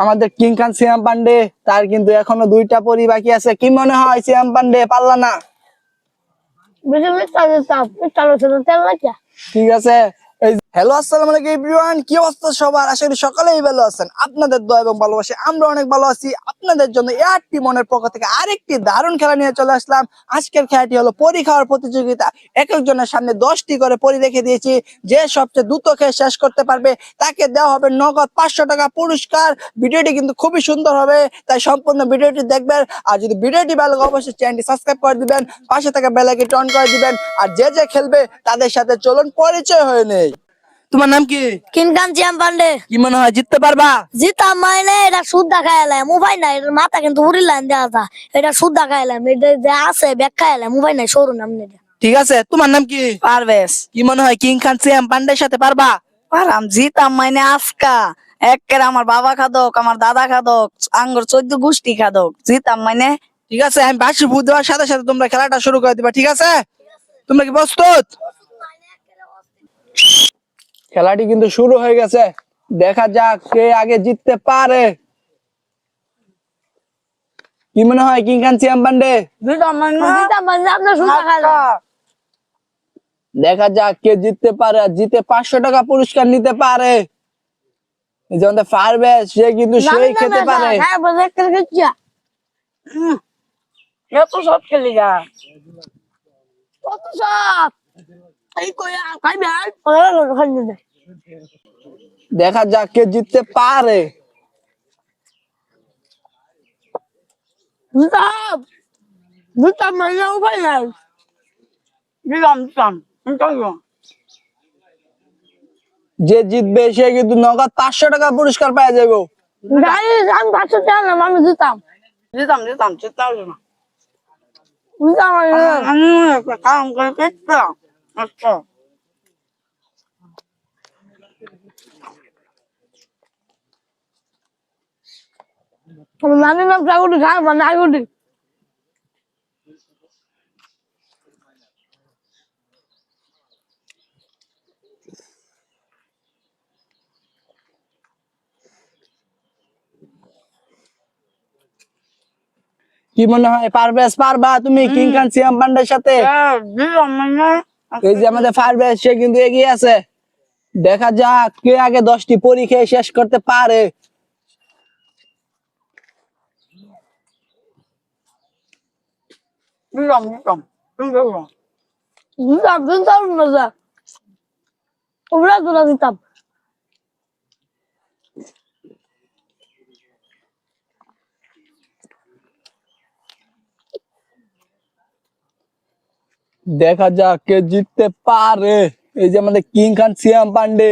আমাদের কিং খান শ্যাম পান্ডে তার কিন্তু এখনো 2টা পরি বাকি আছে। কি মনে হয় শ্যাম পান্ডে পারলা না? ঠিক আছে। হ্যালো, আসসালামু আলাইকুম এভরিওয়ান, কি অবস্থা সবার? আশা করি সকলেই ভালো আছেন। আপনাদের দোয়া এবং ভালোবাসা আমরা অনেক ভালো আছি। আপনাদের জন্য এআরটি মনের পক্ষ থেকে আরেকটি দারুণ খেলা নিয়ে চলে আসলাম। আজকের খেলাটি হলো পরি খাওয়ার প্রতিযোগিতা। এক একজনের সামনে 10টি করে পরি রেখে দিয়েছি। যে সবচেয়ে দ্রুত খেয়ে শেষ করতে পারবে তাকে দেওয়া হবে নগদ 500 টাকা পুরস্কার। ভিডিওটি কিন্তু খুবই সুন্দর হবে, তাই সম্পূর্ণ ভিডিওটি দেখবেন। আর যদি ভিডিওটি ভালো লাগে অবশ্যই চ্যানেলটি সাবস্ক্রাইব করে দিবেন, পাশে থাকা বেল আইকনটি অন করে দিবেন। আর যে যে খেলবে তাদের সাথে চলুন পরিচয় হয়ে নেই। তোমার নাম কি? কিনকান শ্যাম পান্ডে। কি মনে হয় জিততে পারবা? জিতাম মানে এটা সুদ্ধা খাইলাম, মুভাই নাই, এটার মাথা কিন্তু উড়ি লাইন দেওয়া যা, এটা সুদ্ধা খাইলাম, এটা যে আছে ব্যাগ খাইলাম, মুভাই নাই সরু নাম নেই। ঠিক আছে, তোমার নাম কি? পারবেশ। কি মনে হয় কিং খান শ্যাম পান্ডের সাথে পারবা? পারাম, জিতাম মানে আজকা একের আমার বাবা খাদক, আমার দাদা খাদক, আঙ্গুর 14 গোষ্ঠী খাদক, জিতাম মানে। ঠিক আছে, আমি বাসি ভূত দেওয়ার সাথে সাথে তোমরা খেলাটা শুরু করে দিবা, ঠিক আছে? তোমরা কি প্রস্তুত? খেলাটি কিন্তু শুরু হয়ে গেছে, দেখা যাক কে আগে জিততে পারে। কি মনে হয় কিং খান শ্যাম পান্ডে? জিতাম মানে আপনার সুদ্ধা খাইলাম। দেখা যাক কে জিততে পারে, আর জিতে 500 টাকা পুরস্কার নিতে পারে। এই যে আমাদের ফারবেশ, সে কিন্তু সেই খেতে পারে। হ্যাঁ বলে খেলছিয়া এত সব খেলি যা, কত সব এই কইয়া খাইবে আর খাইবে না। দেখা যাক কে জিততে পারে। জিতাম জিতাম মানে উপায় নাই, জিতাম জিতাম জিতাম। যে জিতবে সে কিন্তু নগদ 500 টাকা পুরস্কার পাওয়া যাবে। আমি 500 টাকা না, আমি জিতাম জিতাম জিতাম জিতাম না জিতাম আমি কাম করে পেতাম। আচ্ছা নানি নাম চাগুটি খাই মানে আগুটি। কি মনে হয় পারবেশ পারবা তুমি কিং খান শ্যাম পান্ডের সাথে? এই যে আমাদের ফারবেশ, সে কিন্তু এগিয়ে আছে। দেখা যাক কে আগে 10টি পরী খেয়ে শেষ করতে পারে। জিতাম জিতাম জিতাম জিতাম মজা ওরা তোরা জিতাম। দেখা যাক কে জিততে পারে। এই যে আমাদের কিং খান শ্যাম পান্ডে।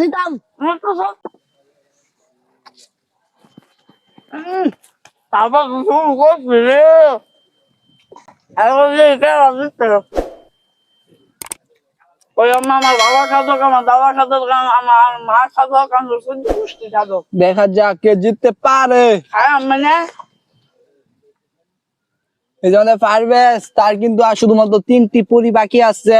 জিতাম তারপর শুরু করছি রে এখন জিততে ওই আমার বাবা খাদক, আমার দাদা খাদক, আমার মা খাদক, আমার পুষ্টি খাদক। দেখা যাক কে জিততে পারে। হ্যাঁ মানে এই যে আমাদের ফারবেশ, তার কিন্তু আর শুধুমাত্র 3টি পরী বাকি আছে।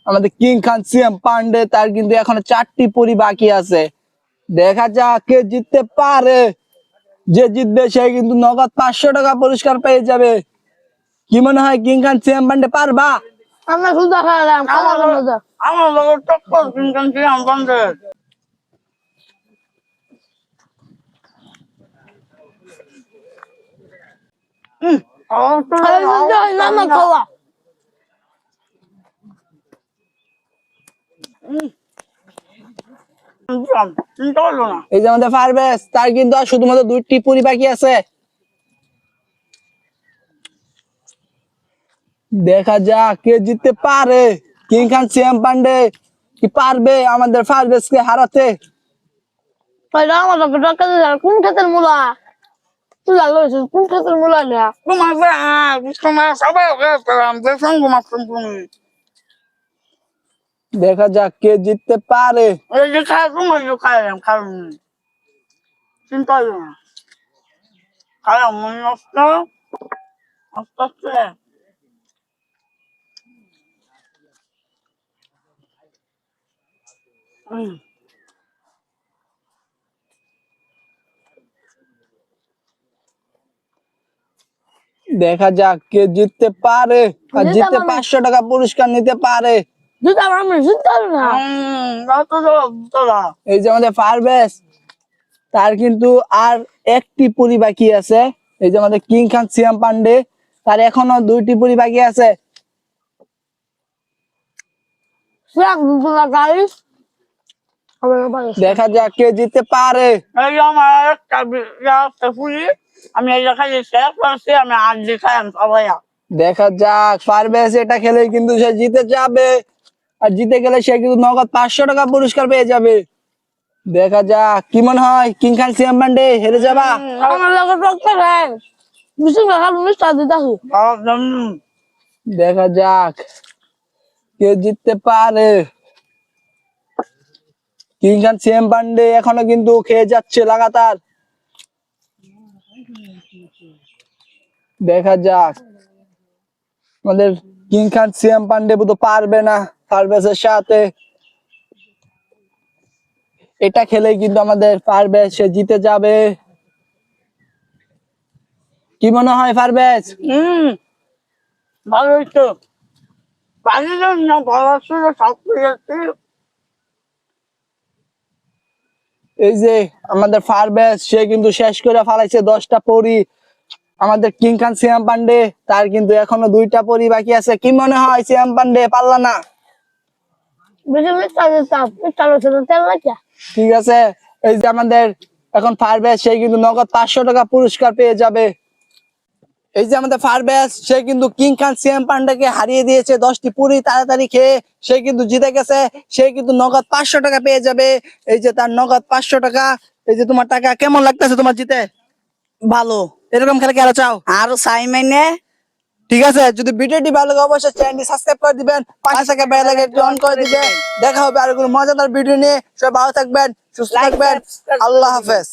আমাদের কিং খান শ্যাম পান্ডে, তার কিন্তু এখনো 4টি পরী বাকি আছে। দেখা যাক কে জিততে পারে। যে জিতবে সে কিন্তু নগদ 500 টাকা পুরস্কার পেয়ে যাবে। কি মনে হয় কিং খান শ্যাম পান্ডে পারবা? আমরা শুধু খাইলাম, আমার লোক টক্কর কিনছি আমাদের। খাওয়া এই যে আমাদের ফারবেশ, তার কিন্তু আর শুধুমাত্র 2টি পরী বাকি আছে। দেখা যাক কে জিততে পারে। কিং খান শ্যাম পান্ডে কি পারবে আমাদের ফারবেশকে হারাতে? আমার কোন ক্ষেতের মূলা তুই লালো হয়েছিস কোন ক্ষেত্রে বলা না তোমার তোমার সবাই তুমি দেখা যাক কে জিততে পারে। এই যে খাই তোমার খাইলাম কারণ চিন্তা করো না খাইলাম মনে নষ্ট আস্তে আস্তে দেখা যাক কে জিততে পারে আর জিততে জিততে পারবে। 500 টাকা পুরস্কার নিতে পারে। দুটা আমি চিন্তা করো না এই যে আমাদের পারভেজ, তার কিন্তু আর একটি পুরি বাকি আছে। এই যে আমাদের কিং খান সিয়াম পান্ডে, তার এখনো 2টি পুরি বাকি আছে। গাইস দেখা যাক কে জিততে পারে। আমার একটা পুরি আমি এই খাই শেষ করছি আমি আর দেখাই সবাই দেখা যাক পারভেজ এটা খেলে কিন্তু সে জিতে যাবে, আর জিতে গেলে সে কিন্তু নগদ 500 টাকা পুরস্কার পেয়ে যাবে। দেখা যাক কি মনে হয়, কিং খান সিয়াম পান্ডে হেরে যাবা? আমার লগে টক্কর হয় বুঝি না খালি মিষ্টি দিতাছি দেখা যাক কে জিততে পারে। কিং খান সিয়াম পান্ডে এখনো কিন্তু খেয়ে যাচ্ছে লাগাতার। দেখা যাক আমাদের কিং খান সিয়াম পান্ডে তো পারবে না পারভেজের সাথে। এটা খেলে কিন্তু আমাদের পারভেজ সে জিতে যাবে। কি মনে হয় পারভেজ? ভালো হইতো পানি না ভালো ছিল সব যাচ্ছে এই যে আমাদের পারভেজ সে কিন্তু শেষ করে ফেলাইছে 10টা পরি। আমাদের কিং খান সিয়াম পান্ডে তার কিন্তু এখনো 2টা পরি বাকি আছে। কি মনে হয় সিয়াম পান্ডে পারলা না? বেশি মিষ্টি দিতাম মিষ্টি ছিল তেল লাগে ঠিক আছে, এই যে আমাদের এখন পারভেজ সে কিন্তু নগদ 500 টাকা পুরস্কার পেয়ে যাবে। এই যে আমাদের পারভেজ সে কিন্তু কিং খান সিয়াম পান্ডেকে হারিয়ে দিয়েছে 10টি পুরি তাড়াতাড়ি খেয়ে। সে কিন্তু জিতে গেছে, সে কিন্তু নগদ 500 টাকা পেয়ে যাবে। এই যে তার নগদ 500 টাকা। এই যে তোমার টাকা কেমন লাগতেছে তোমার জিতে? ভালো। এরকম খেলা কি আরো চাও? আর চাই মানে ঠিক আছে, যদি ভিডিওটি ভালো লাগে অবশ্যই চ্যানেলটি সাবস্ক্রাইব করে দিবেন, পাশে থাকা বেল আইকনটি অন করে দিবেন। দেখা হবে আর কোনো মজাদার ভিডিও নিয়ে। সবাই ভালো থাকবেন, সুস্থ থাকবেন। আল্লাহ হাফেজ।